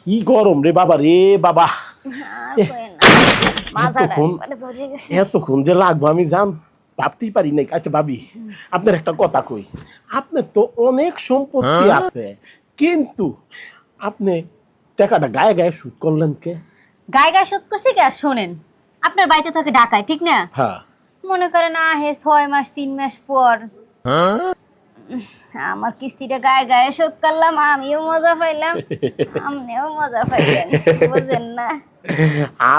কি গরম রে বাবা রে বাবা। এতক্ষণ যে লাগবো আমি ভাবতেই পারি নাই। আচ্ছা ভাবি, আপনার একটা কথা কই, আপনার তো অনেক সম্পত্তি আছে, কিন্তু আপনি টাকাটা গায়ে গায়ে সুদ করলেন কে? গায়ে গায়ে শোধ করছি কে? শোনেন, আপনার বাড়িতে থাকে ঢাকায়, ঠিক না? হ্যাঁ। মনে করেন আহে 6 মাস 3 মাস পর আমার কিস্তিটা গায়ে গায়ে শোধ করলাম, আমিও মজা পাইলাম, আপনিও মজা পাইলেন, বুঝেন না?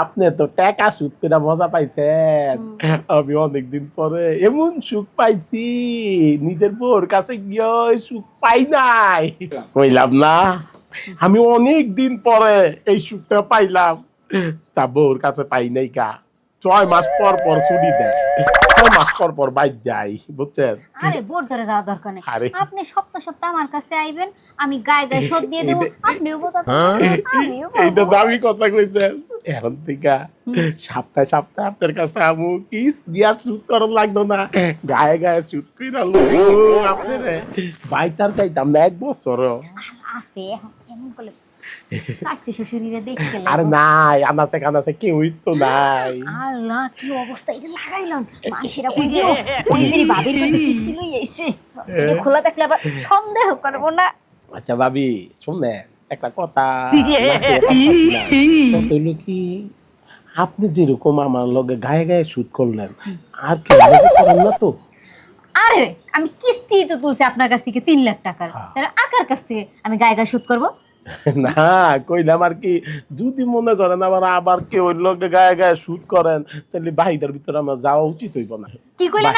আপনি তো টাকা সুদ করে মজা পাইছেন, আমি অনেকদিন পরে এমন সুখ পাইছি নিজের বউর কাছে গিয়ে সুখ পাই নাই। কইলাম না, আমি অনেক দিন পরে এই সুখটা পাইলাম, তা বউর কাছে পাই নাই কা। 6 মাস পর পর ছুটি দেয়, 6 মাস পর পর বাইর যাই, বুঝছেন? আরে বোর ধরে যাওয়া দরকার নেই, আরে আপনি সপ্তাহ সপ্তাহ আমার কাছে আইবেন, আমি গায়ে গায়ে শোধ দিয়ে দেবো, আপনিও বোঝাতে আমিও এইটা পাবো। দামি কথা কইছেন। এখন থেকে সপ্তাহে সপ্তাহে আপনার কাছে আমু কি দিয়া শুট করার লাগতো না, গায়ে গায়ে শুট কইরা আপনার বাইতার চাইতাম না 1 বছর। আস্তে এখন এমন করলে শাশুড়ি শ্বশুরিরে দেখতে আরে নাই, আনাছে কানাছে কেউই তো নাই। আল্লাহ কি অবস্থা, এটা লাগাইলাম মানুষেরা কইবে ওই মেরি ভাবির মধ্যে কিস্তি লই আইছে, এটা খোলা থাকলে আবার সন্দেহ করব না। আচ্ছা ভাবি শুনে একটা কথা, হইল কি, আপনি যেরকম আমার লগে গায়ে গায়ে শুট করলেন, আর কি করেন না তো? আরে আমি কিস্তি তো তুলছি আপনার কাছ থেকে 3 লাখ টাকার, তাহলে আকার কাছ থেকে আমি গায়ে গায়ে শোধ করব? না, কইলাম আর কি, যদি মনে করেন আবার কেউ ওই লোকে গায়ে গায়ে শুট করেন, তাহলে বাড়িটার ভিতরে আমার যাওয়া উচিত হইব না। কি কইলেন?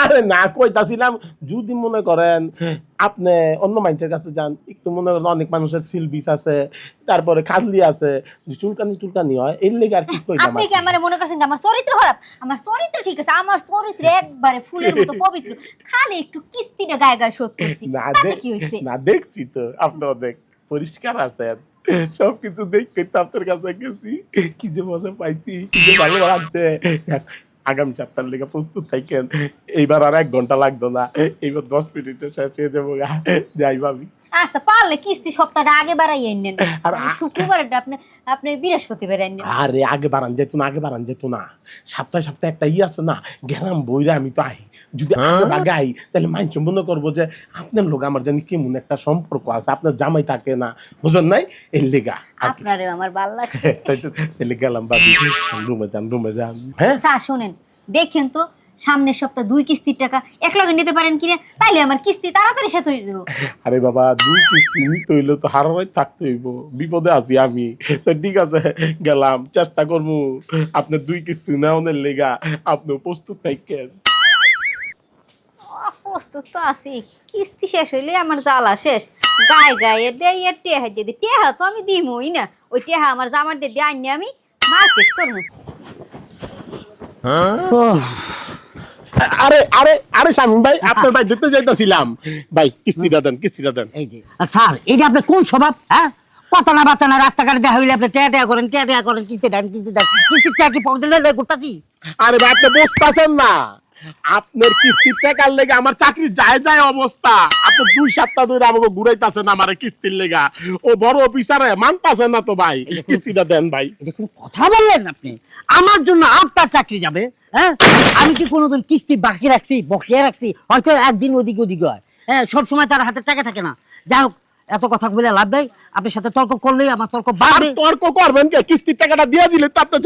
আরে না, কইতাছিলাম যদি মনে করেন আপনি অন্য মানুষের কাছে যান, একটু মনে করেন অনেক মানুষের সিলবিস আছে, তারপরে খাজলি আছে, চুলকানি হয়, এর লেগে আর কি কইলাম। আপনি কি আমারে মনে করছেন যে আমার চরিত্র খারাপ? আমার চরিত্র ঠিক আছে, আমার চরিত্র একবারে ফুলের মতো পবিত্র, খালি একটু কিস্তিটা গায়ে গায়ে শোধ করছি, তাতে কি হইছে? না দেখছি তো আপনি অনেক পরিষ্কার আছেন, সবকিছু দেখে তো আপনার কাছে গেছি, কি যে মজা পাইছি, কি যে ভালো লাগছে। আগামী সপ্তাহের লেগে প্রস্তুত থাকেন, এইবার আর 1 ঘন্টা লাগতো না, এইবার 10 মিনিটে শেষ হয়ে যাবো। যাই ভাবি। আচ্ছা পারলে কিস্তি সপ্তাহটা আগে বাড়াইয়ে নেন, আর শুক্রবারটা আপনি আপনি বৃহস্পতিবার আইনেন। আরে আগে বাড়ান যেত না, সপ্তাহে সপ্তাহে একটা আছে না, গেলাম বইরা আমি তো আই, যদি আগে আই তাহলে মানুষ মনে করবো যে আপনার লোক আমার জানি কেমন একটা সম্পর্ক আছে, আপনার জামাই থাকে না, বুঝেন নাই, এর লেগা আপনারে আমার ভালো লাগছে। তাহলে গেলাম ভাবি, রুমে যান। হ্যাঁ স্যার শোনেন, দেখেন তো সামনের সপ্তাহ 2 কিস্তির টাকা একলগে নিতে পারেন কিনা, তাইলে আমার কিস্তি তাড়াতাড়ি শেষ হয়ে যাবে। আরে বাবা, 2 কিস্তি নিতে হইলে তো হারারাই থাকতে হইব, বিপদে আছি আমি তো। ঠিক আছে, গেলাম, চেষ্টা করবো আপনার 2 কিস্তি নেওয়ার লেগা, আপনি প্রস্তুত থাকেন। প্রস্তুত তো আছি, কিস্তি শেষ হইলে আমার জ্বালা শেষ, গায়ে গায়ে দেই আর টেহা দিয়ে দিই, টেহা তো আমি দিমই না, ওই টেহা আমার জামার দিয়ে দিয়ে আনি আমি মার্কেট করবো। আরে আরে আরে শামিম ভাই, আপনার ভাই দেখতে যাইতাছিলাম, ভাই কিস্তিটা দেন। এই যে আর স্যার, এই যে আপনার কোন স্বভাব? হ্যাঁ, কথা না বাচ্চা না, রাস্তাঘাটে দেখা হইলে আপনি টেয়া করেন, কিস্তি দেন। কিস্তির টাকা কি পকেটে লয়ে ঘুরতাছি? আরে ভাই, আপনি বুঝতাছেন না, আপনার কিস্তির টাকার লেগে আমার চাকরি যায় অবস্থা। আপনি 2 সপ্তাহ ধরে আমাকে ঘুরাইতাছেন আমার কিস্তির লেগা, ও বড় অফিসারে মানতাছেন না তো ভাই, কিস্তিটা দেন ভাই। দেখুন, কথা বললেন আপনি, আমার জন্য আপনার চাকরি যাবে? হ্যাঁ, আমি কি কোনোদিন কিস্তি বাকি রাখছি, বকেয়া রাখছি? হয়তো একদিন ওদিক হয়, হ্যাঁ, সবসময় তার হাতে টাকা থাকে না। যাই হোক, এত কথা বলে লাভ নাই, আপনার সাথে তর্ক করলেই আমার তর্ক বাড়বে। তর্ক করবেন কে? কিস্তির টাকাটা দিয়ে দিলে তো আপনার